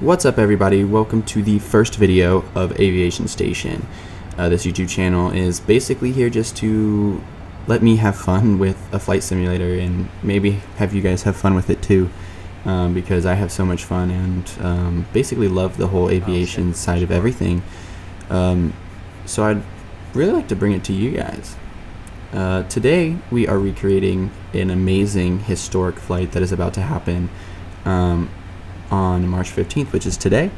What's up, everybody? Welcome to the first video of Aviation Station. This YouTube channel is basically here just to let me have fun with a flight simulator and maybe have you guys have fun with it too, because I have so much fun and basically love the whole aviation side of everything. So I'd really like to bring it to you guys. Today we are recreating an amazing historic flight that is about to happen on March 15th, which is today,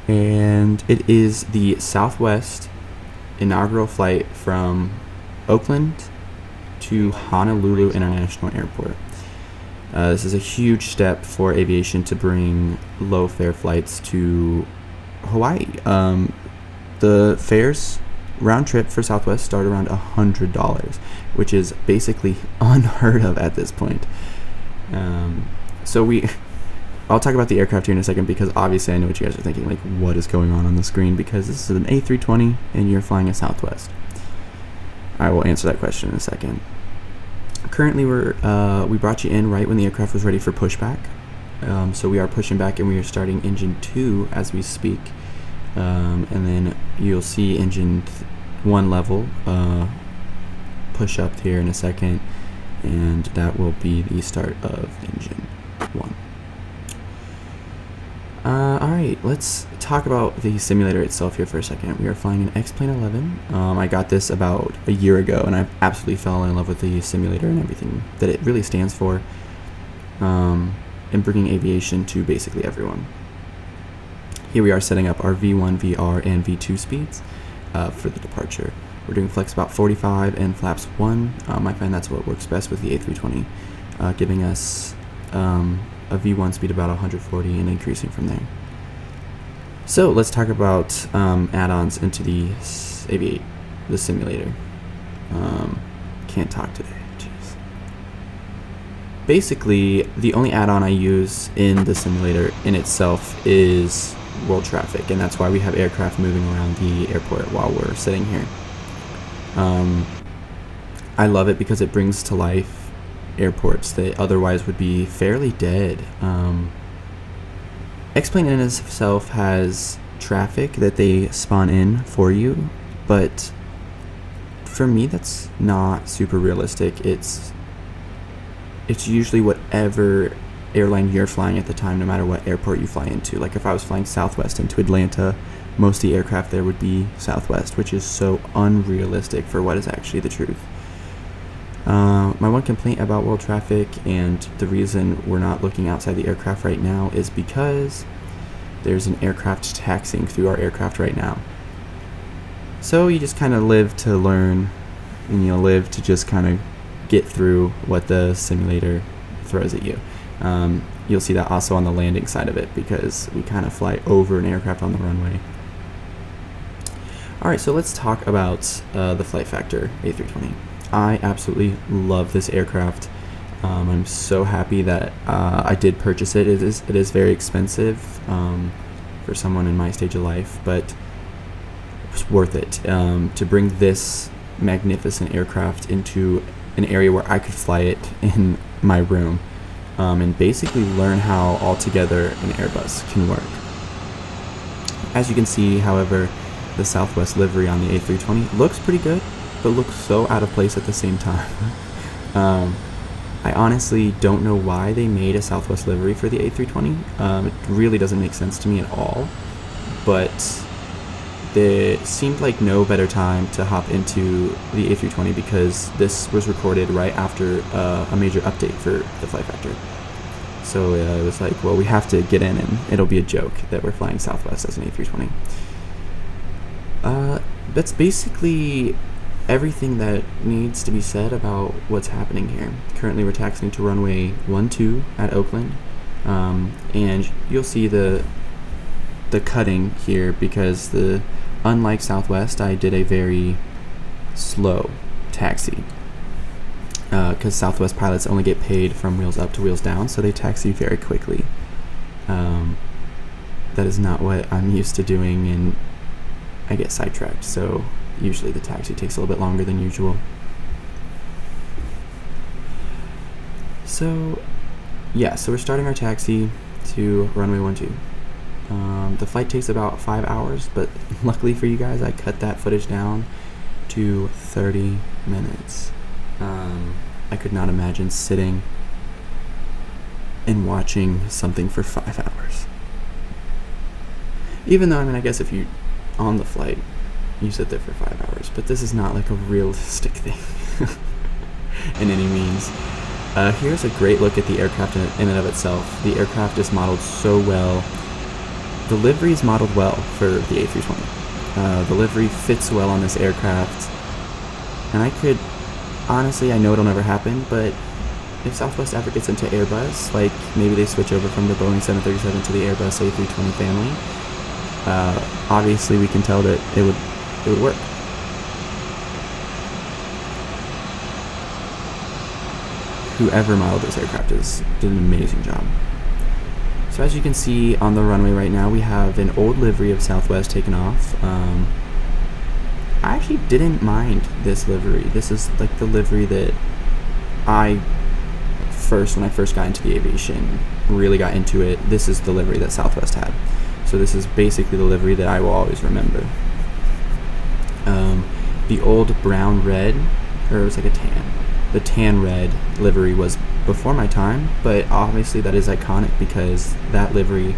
and it is the Southwest inaugural flight from Oakland to Honolulu International Airport. This is a huge step for aviation to bring low-fare flights to Hawaii. The fares round trip for Southwest start around $100, which is basically unheard of at this point. I'll talk about the aircraft here in a second, because obviously I know what you guys are thinking, like, what is going on the screen, because this is an A320 and you're flying a Southwest. I will answer that question in a second. Currently we brought you in right when the aircraft was ready for pushback. So we are pushing back and we are starting engine 2 as we speak. And then you'll see engine 1 level push up here in a second, and that will be the start of engine 1. Alright, let's talk about the simulator itself here for a second. We are flying an X-Plane 11. I got this about a year ago, and I absolutely fell in love with the simulator and everything that it really stands for, in bringing aviation to basically everyone. Here we are setting up our V1, VR, and V2 speeds for the departure. We're doing flex about 45 and flaps 1. I find that's what works best with the A320, giving us a V1 speed about 140 and increasing from there. So let's talk about add-ons into the simulator. Can't talk today, jeez. Basically, the only add-on I use in the simulator in itself is world traffic, and that's why we have aircraft moving around the airport while we're sitting here. I love it because it brings to life airports that otherwise would be fairly dead. X-Plane in itself has traffic that they spawn in for you, but for me that's not super realistic. It's usually whatever airline you're flying at the time, no matter what airport you fly into. Like if I was flying Southwest into Atlanta, most of the aircraft there would be Southwest, which is so unrealistic for what is actually the truth. My one complaint about world traffic, and the reason we're not looking outside the aircraft right now, is because there's an aircraft taxiing through our aircraft right now. So you just kind of live to learn, and you'll live to just kind of get through what the simulator throws at you. You'll see that also on the landing side of it, because we kind of fly over an aircraft on the runway. Alright, so let's talk about the flight factor A320. I absolutely love this aircraft. I'm so happy that I did purchase it. It is very expensive for someone in my stage of life, but it was worth it to bring this magnificent aircraft into an area where I could fly it in my room, and basically learn how altogether an Airbus can work. As you can see, however, the Southwest livery on the A320 looks pretty good, but looks so out of place at the same time. I honestly don't know why they made a Southwest livery for the A320. It really doesn't make sense to me at all, but there seemed like no better time to hop into the A320, because this was recorded right after a major update for the flight factor. So it was like, well, we have to get in, and it'll be a joke that we're flying Southwest as an A320. That's basically everything that needs to be said about what's happening here. Currently we're taxiing to runway 12 at Oakland, and you'll see the cutting here, because unlike Southwest, I did a very slow taxi, because Southwest pilots only get paid from wheels up to wheels down, so they taxi very quickly. That is not what I'm used to doing, and I get sidetracked, so usually the taxi takes a little bit longer than usual. So yeah, so we're starting our taxi to runway 12. The flight takes about 5 hours, but luckily for you guys, I cut that footage down to 30 minutes. I could not imagine sitting and watching something for 5 hours. Even though, I mean, I guess if you, on the flight, you sit there for 5 hours, but this is not like a realistic thing in any means. Here's a great look at the aircraft in and of itself. The aircraft is modeled so well. The livery is modeled well for the A320. The livery fits well on this aircraft, and I could, honestly, I know it'll never happen, but if Southwest ever gets into Airbus, like maybe they switch over from the Boeing 737 to the Airbus A320 family, obviously we can tell that it would work. Whoever modeled this aircraft did an amazing job. So as you can see on the runway right now, we have an old livery of Southwest taken off. I actually didn't mind this livery. This is like the livery that when I first got into the aviation, really got into it. This is the livery that Southwest had. So this is basically the livery that I will always remember. The old brown red, or it was like a tan. The tan red livery was before my time, but obviously that is iconic because that livery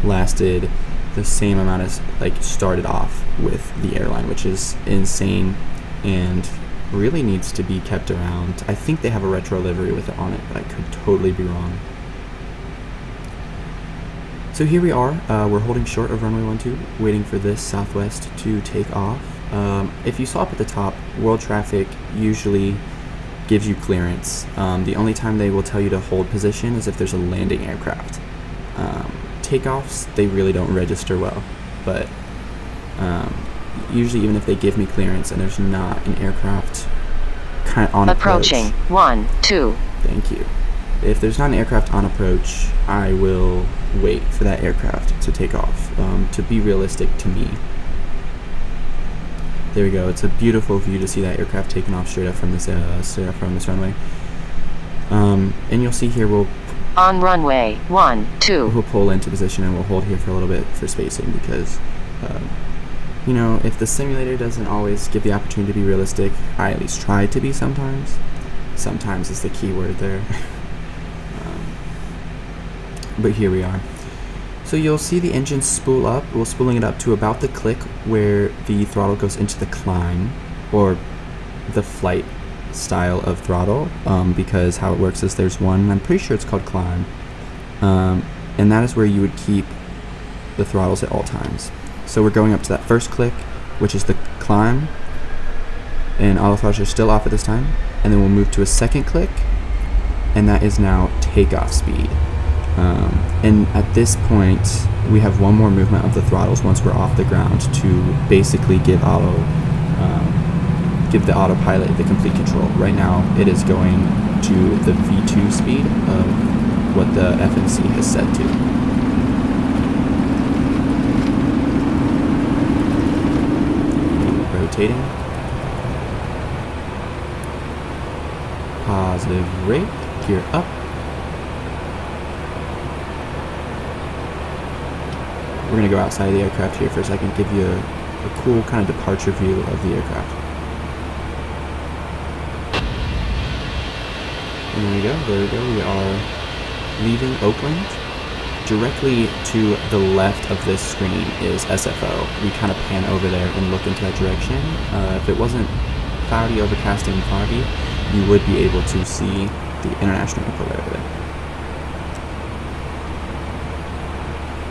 lasted the same amount as started off with the airline, which is insane and really needs to be kept around. I think they have a retro livery with it on it, but I could totally be wrong. So here we are, we're holding short of runway 12, waiting for this Southwest to take off. If you saw up at the top, World Traffic usually gives you clearance. The only time they will tell you to hold position is if there's a landing aircraft. Takeoffs, they really don't register well, but usually even if they give me clearance and there's not an aircraft kind of on approaching approach, 1, 2. Thank you. If there's not an aircraft on approach, I will wait for that aircraft to take off, to be realistic to me. There we go. It's a beautiful view to see that aircraft taking off straight up from this runway. And you'll see here on runway 12. We'll pull into position and we'll hold here for a little bit for spacing because, you know, if the simulator doesn't always give the opportunity to be realistic, I at least try to be sometimes. Sometimes is the key word there. But here we are. So you'll see the engine spool up. We're spooling it up to about the click where the throttle goes into the climb, or the flight style of throttle, because how it works is there's one, I'm pretty sure it's called climb, and that is where you would keep the throttles at all times. So we're going up to that first click, which is the climb, and all the throttles are still off at this time, and then we'll move to a second click, and that is now takeoff speed. And at this point, we have one more movement of the throttles once we're off the ground to basically give the autopilot the complete control. Right now, it is going to the V2 speed of what the FNC has set to. Rotating. Positive rate, gear up. We're going to go outside of the aircraft here for a second, give you a cool kind of departure view of the aircraft. And there we go, we are leaving Oakland. Directly to the left of this screen is SFO. We kind of pan over there and look into that direction. If it wasn't cloudy, overcast, and foggy, you would be able to see the International Airport right over there.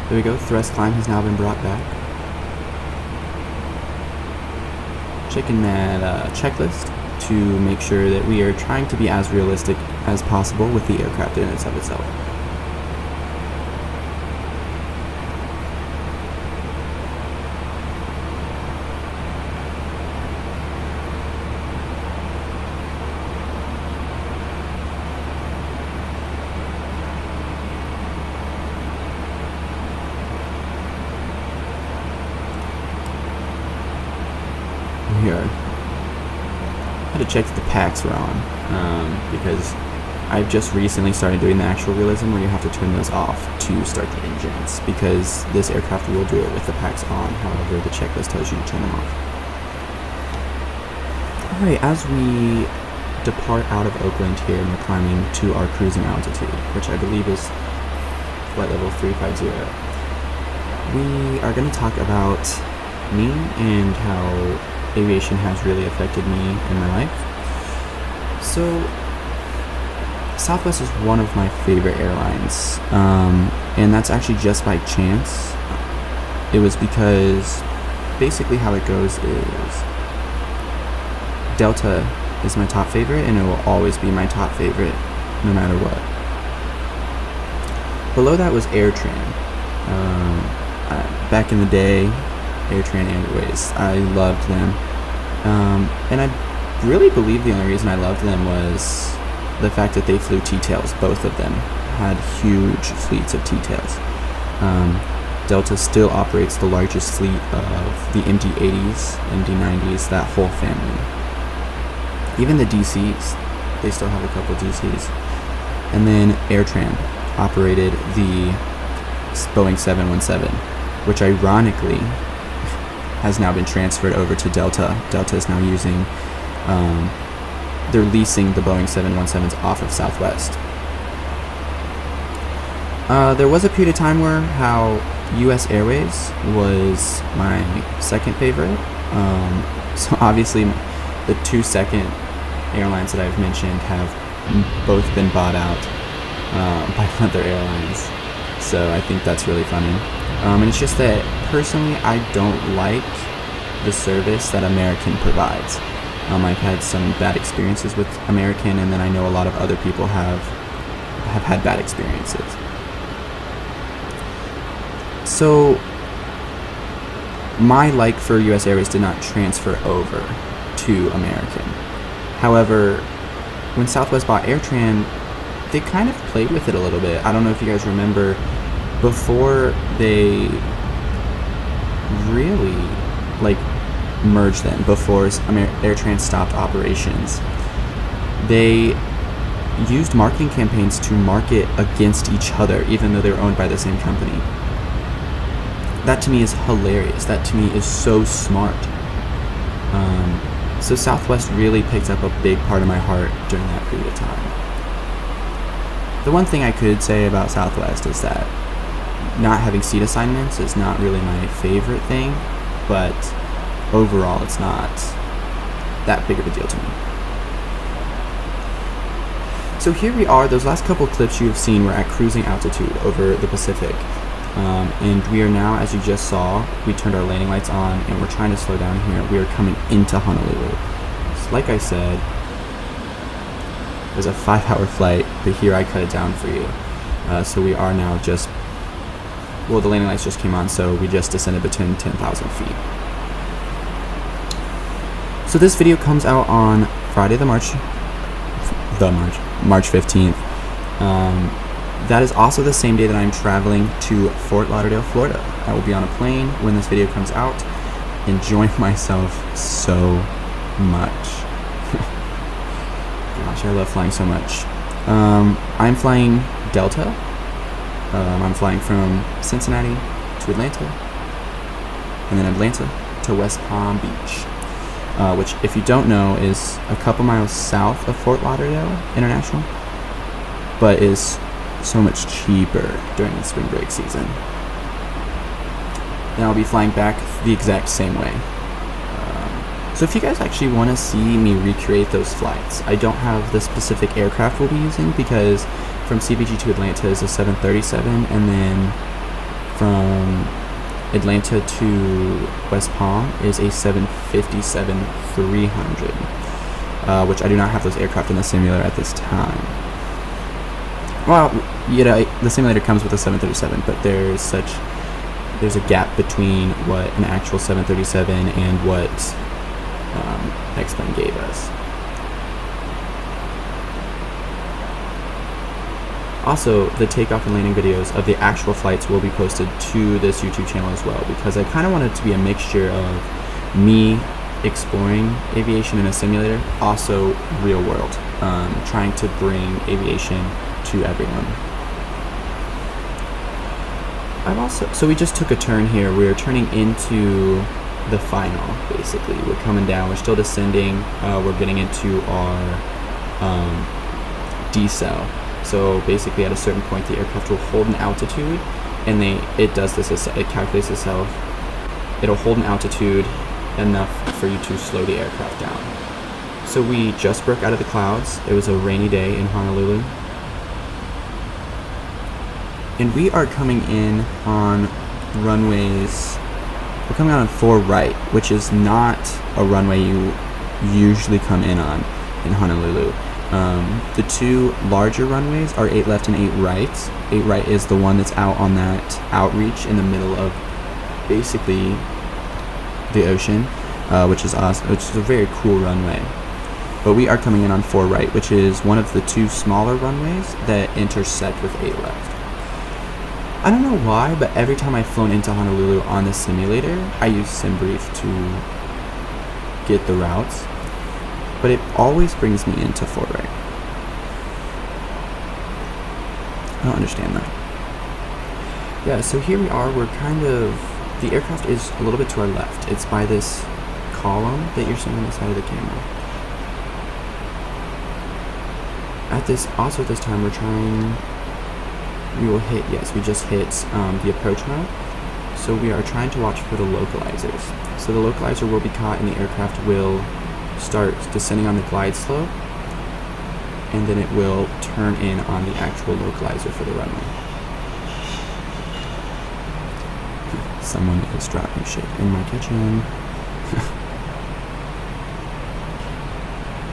There we go, thrust climb has now been brought back. Checking that checklist to make sure that we are trying to be as realistic as possible with the aircraft in and of itself. Here, I had to check that the packs were on, because I've just recently started doing the actual realism where you have to turn those off to start the engines, because this aircraft will do it with the packs on, however the checklist tells you to turn them off. Alright, as we depart out of Oakland here and we're climbing to our cruising altitude, which I believe is flight level 350, we are going to talk about me and how aviation has really affected me in my life. So, Southwest is one of my favorite airlines, and that's actually just by chance. It was because basically how it goes is Delta is my top favorite, and it will always be my top favorite no matter what. Below that was AirTran. Back in the day, AirTran Airways, I loved them, and I really believe the only reason I loved them was the fact that they flew T-tails. Both of them had huge fleets of T-tails. Delta still operates the largest fleet of the MD-80s, MD-90s, that whole family. Even the DCs, they still have a couple DCs. And then AirTran operated the Boeing 717, which ironically has now been transferred over to Delta. Delta is now using, they're leasing the Boeing 717s off of Southwest. There was a period of time where how US Airways was my second favorite. So obviously the two second airlines that I've mentioned have both been bought out by other airlines. So I think that's really funny. And it's just that personally I don't like the service that American provides. I've had some bad experiences with American, and then I know a lot of other people have had bad experiences. So my like for US Airways did not transfer over to American. However, when Southwest bought AirTran, they kind of played with it a little bit. I don't know if you guys remember, before they really merged them, before AirTran stopped operations, they used marketing campaigns to market against each other, even though they were owned by the same company. That to me is hilarious. That to me is so smart. So Southwest really picked up a big part of my heart during that period of time. The one thing I could say about Southwest is that not having seat assignments is not really my favorite thing, but overall it's not that big of a deal to me. So here we are. Those last couple clips you have seen were at cruising altitude over the Pacific, and we are now, as you just saw, we turned our landing lights on and we're trying to slow down here. We are coming into Honolulu. So like I said, it was a 5-hour flight, but here I cut it down for you. So we are now just, well, the landing lights just came on, so we just descended between 10,000 feet. So this video comes out on Friday, March 15th. That is also the same day that I'm traveling to Fort Lauderdale, Florida. I will be on a plane when this video comes out, enjoying myself so much. Gosh, I love flying so much. I'm flying Delta. I'm flying from Cincinnati to Atlanta, and then Atlanta to West Palm Beach, which, if you don't know, is a couple miles south of Fort Lauderdale International, but is so much cheaper during the spring break season. Then I'll be flying back the exact same way. So if you guys actually want to see me recreate those flights, I don't have the specific aircraft we'll be using, because from CBG to Atlanta is a 737, and then from Atlanta to West Palm is a 757-300, which I do not have those aircraft in the simulator at this time. Well, you know, the simulator comes with a 737, but there's a gap between what an actual 737 and what X-Plane gave us. Also, the takeoff and landing videos of the actual flights will be posted to this YouTube channel as well, because I kind of want it to be a mixture of me exploring aviation in a simulator, also real world, trying to bring aviation to everyone. So we just took a turn here. We're turning into the final, basically. We're coming down, we're still descending, we're getting into our decel. So basically at a certain point the aircraft will hold an altitude, and it does this, it calculates itself. It'll hold an altitude enough for you to slow the aircraft down. So we just broke out of the clouds. It was a rainy day in Honolulu. And we are coming in on runways, we're coming out on 4 right, which is not a runway you usually come in on in Honolulu. The 2 larger runways are 8 left and 8 right. 8 right is the one that's out on that outreach in the middle of basically the ocean, which is awesome, which is a very cool runway. But we are coming in on 4 right, which is one of the 2 smaller runways that intersect with 8 left. I don't know why, but every time I've flown into Honolulu on the simulator, I use SimBrief to get the routes, but it always brings me into 4 right. I don't understand that. Yeah, so here we are. We're the aircraft is a little bit to our left. It's by this column that you're seeing on the side of the camera. At this time, we just hit the approach mode. So we are trying to watch for the localizers. So the localizer will be caught and the aircraft will start descending on the glide slope, and then it will turn in on the actual localizer for the runway. Someone is dropping shit in my kitchen.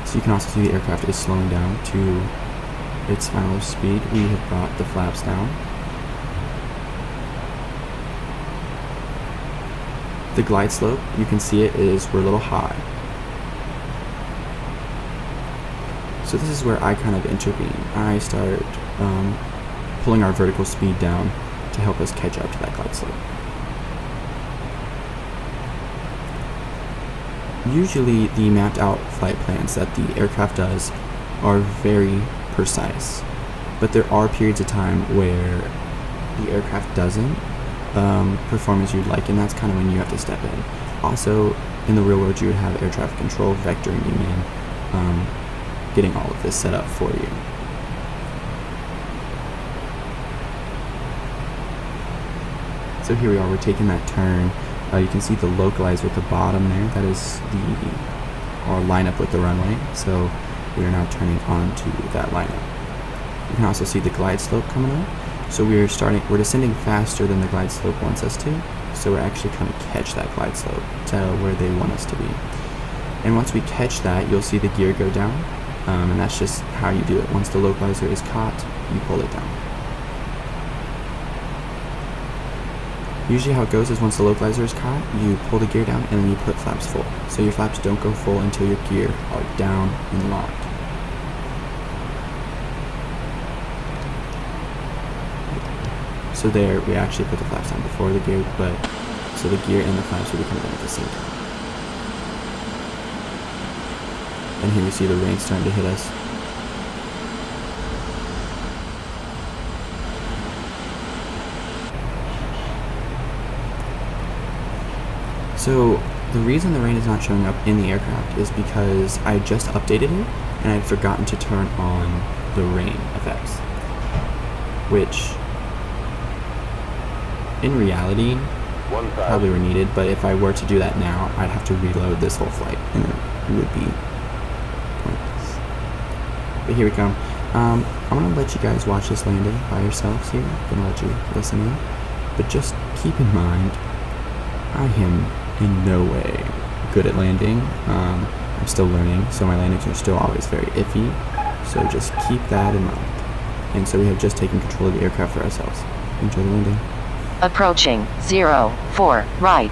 So you can also see the aircraft is slowing down to its final speed. We have brought the flaps down. The glide slope, you can see we're a little high. So this is where I kind of intervene. I start pulling our vertical speed down to help us catch up to that glide slope. Usually the mapped out flight plans that the aircraft does are very precise, but there are periods of time where the aircraft doesn't perform as you'd like, and that's kind of when you have to step in. Also, in the real world, you would have air traffic control vectoring you in, getting all of this set up for you. So here we are, we're taking that turn. You can see the localizer at the bottom there. That is our lineup with the runway. So we are now turning onto that lineup. You can also see the glide slope coming up. So we're descending faster than the glide slope wants us to. So we're actually trying to catch that glide slope to where they want us to be. And once we catch that, you'll see the gear go down. And that's just how you do it. Once the localizer is caught, you pull it down. Usually how it goes is once the localizer is caught, you pull the gear down and then you put flaps full. So your flaps don't go full until your gear are down and locked. So there, we actually put the flaps down before the gear, so the gear and the flaps will be coming down at the same time. And here we see the rain starting to hit us. So the reason the rain is not showing up in the aircraft is because I just updated it and I'd forgotten to turn on the rain effects, which in reality probably were needed, but if I were to do that now, I'd have to reload this whole flight and it would be pointless. But here we come. I'm gonna let you guys watch this landing by yourselves here. I'm gonna let you listen in, but just keep in mind, I am in no way good at landing. I'm still learning, so my landings are still always very iffy, so just keep that in mind. And so we have just taken control of the aircraft for ourselves. Enjoy the landing. Approaching 04 right.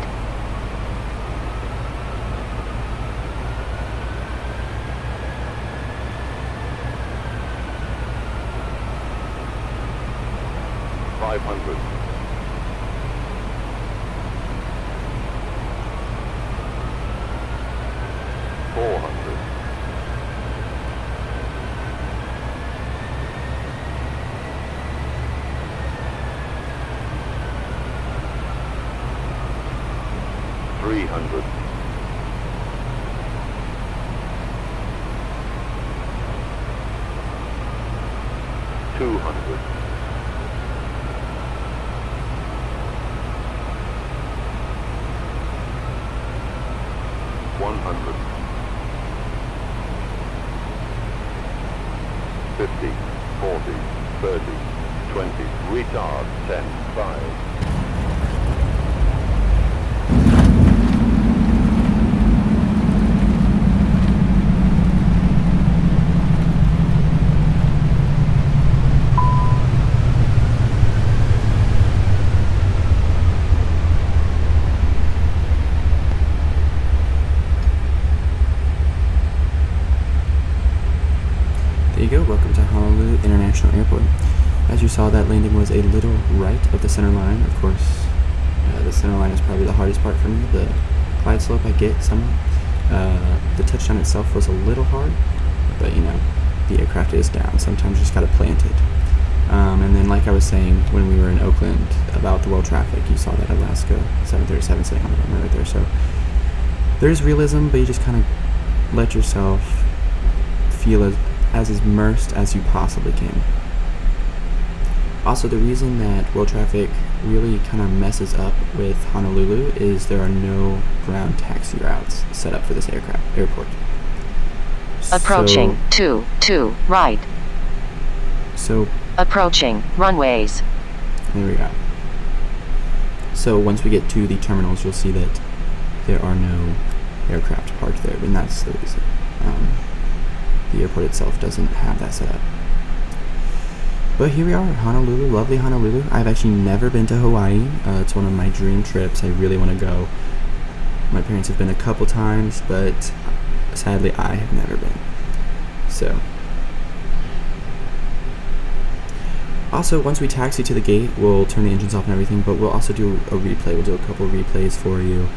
300. 200. 100. 50, 40, 30, 20, retard, 10, 5. There you go, welcome to Honolulu International Airport. As you saw, that landing was a little right of the center line. Of course, the center line is probably the hardest part for me. The glide slope I get somewhat. The touchdown itself was a little hard, but you know, the aircraft is down. Sometimes you just gotta plant it. And then like I was saying when we were in Oakland about the world traffic, you saw that Alaska 737 sitting on the runway right there. So there's realism, but you just kind of let yourself feel as immersed as you possibly can. Also, the reason that world traffic really kind of messes up with Honolulu is there are no ground taxi routes set up for this airport. Approaching 2 right. So Approaching runways. there we go. So once we get to the terminals, you'll see that there are no aircraft parked there, and that's the reason. The airport itself doesn't have that set up. But here we are, Honolulu, lovely Honolulu. I've actually never been to Hawaii. It's one of my dream trips. I really want to go. My parents have been a couple times, but sadly I have never been. So. Also, once we taxi to the gate, we'll turn the engines off and everything, but we'll also do a replay. We'll do a couple replays for you,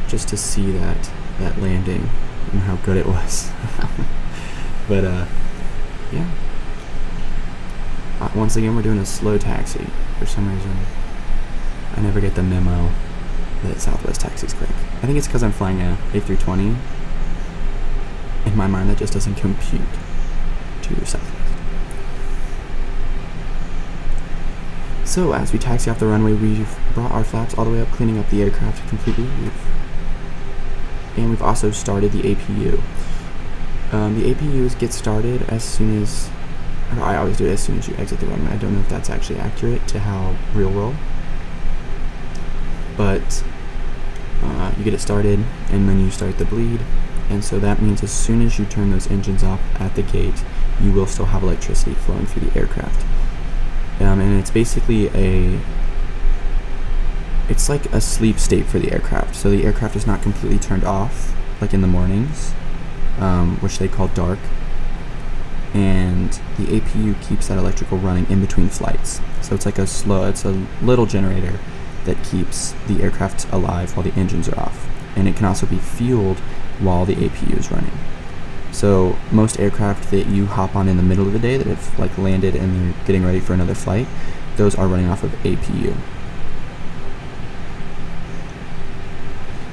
just to see that landing and how good it was. But yeah. Once again, we're doing a slow taxi. For some reason, I never get the memo that Southwest taxis quick. I think it's because I'm flying a A320. In my mind, that just doesn't compute to Southwest. So as we taxi off the runway, we've brought our flaps all the way up, cleaning up the aircraft completely. And we've also started the APU. The APUs get started as soon as, or I always do it as soon as you exit the runway. I don't know if that's actually accurate to how real roll, but you get it started and then you start the bleed, and so that means as soon as you turn those engines off at the gate, you will still have electricity flowing through the aircraft. And it's basically it's like a sleep state for the aircraft. So the aircraft is not completely turned off, like in the mornings, which they call dark. And the APU keeps that electrical running in between flights. So it's like it's a little generator that keeps the aircraft alive while the engines are off. And it can also be fueled while the APU is running. So most aircraft that you hop on in the middle of the day that have like landed and they're getting ready for another flight, those are running off of APU.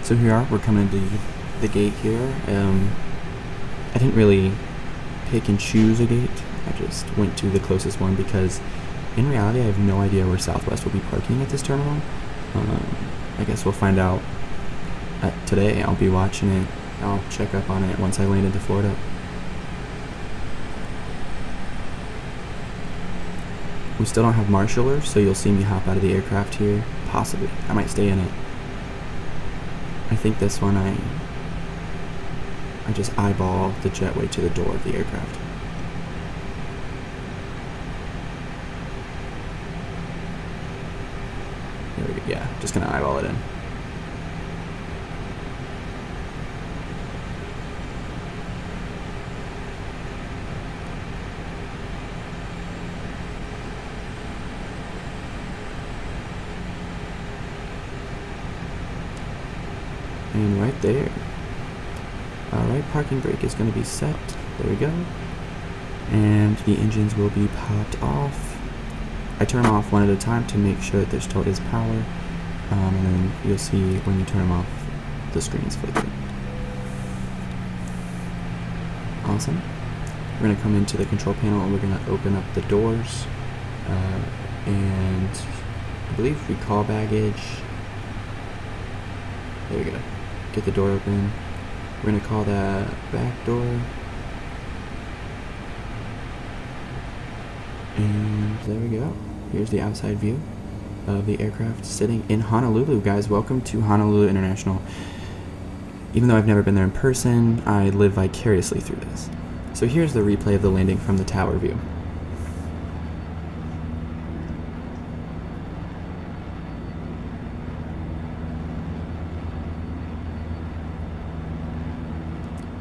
So here we are, we're coming into the gate here. I didn't really pick and choose a gate. I just went to the closest one because in reality I have no idea where Southwest will be parking at this terminal. I guess we'll find out today. I'll be watching it. I'll check up on it once I land into Florida. We still don't have marshallers, so you'll see me hop out of the aircraft here. Possibly. I might stay in it. I think this one I just eyeball the jetway to the door of the aircraft. There we go. Yeah, just gonna eyeball it in. And right there. Alright, parking brake is going to be set. There we go. And the engines will be popped off. I turn them off one at a time to make sure that there still is power. and then you'll see when you turn them off, the screens flicker. Awesome. We're going to come into the control panel and we're going to open up the doors, and I believe recall baggage. There we go. Get the door open. We're going to call that back door. And there we go. Here's the outside view of the aircraft sitting in Honolulu. Guys, welcome to Honolulu International. Even though I've never been there in person, I live vicariously through this. So here's the replay of the landing from the tower view.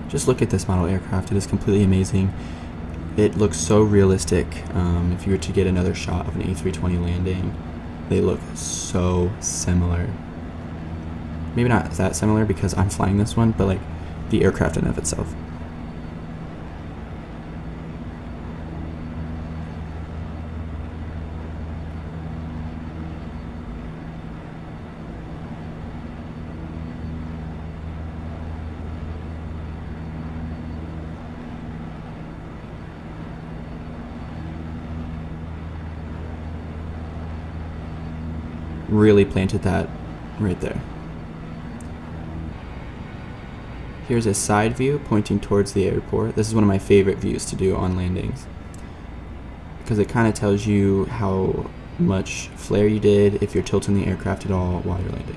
Just look at this model aircraft. It is completely amazing. It looks so realistic. If you were to get another shot of an A320 landing, they look so similar. Maybe not that similar because I'm flying this one, but like the aircraft in and of itself. Really planted that right there. Here's a side view pointing towards the airport. This is one of my favorite views to do on landings because it kind of tells you how much flare you did, if you're tilting the aircraft at all while you're landing.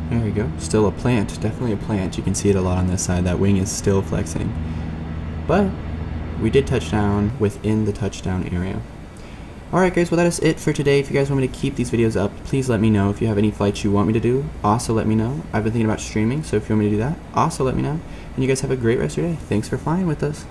There we go. Still a plant. Definitely a plant. You can see it a lot on this side. That wing is still flexing. But we did touch down within the touchdown area. Alright guys, well that is it for today. If you guys want me to keep these videos up, please let me know. If you have any flights you want me to do, also let me know. I've been thinking about streaming, so if you want me to do that, also let me know. And you guys have a great rest of your day. Thanks for flying with us.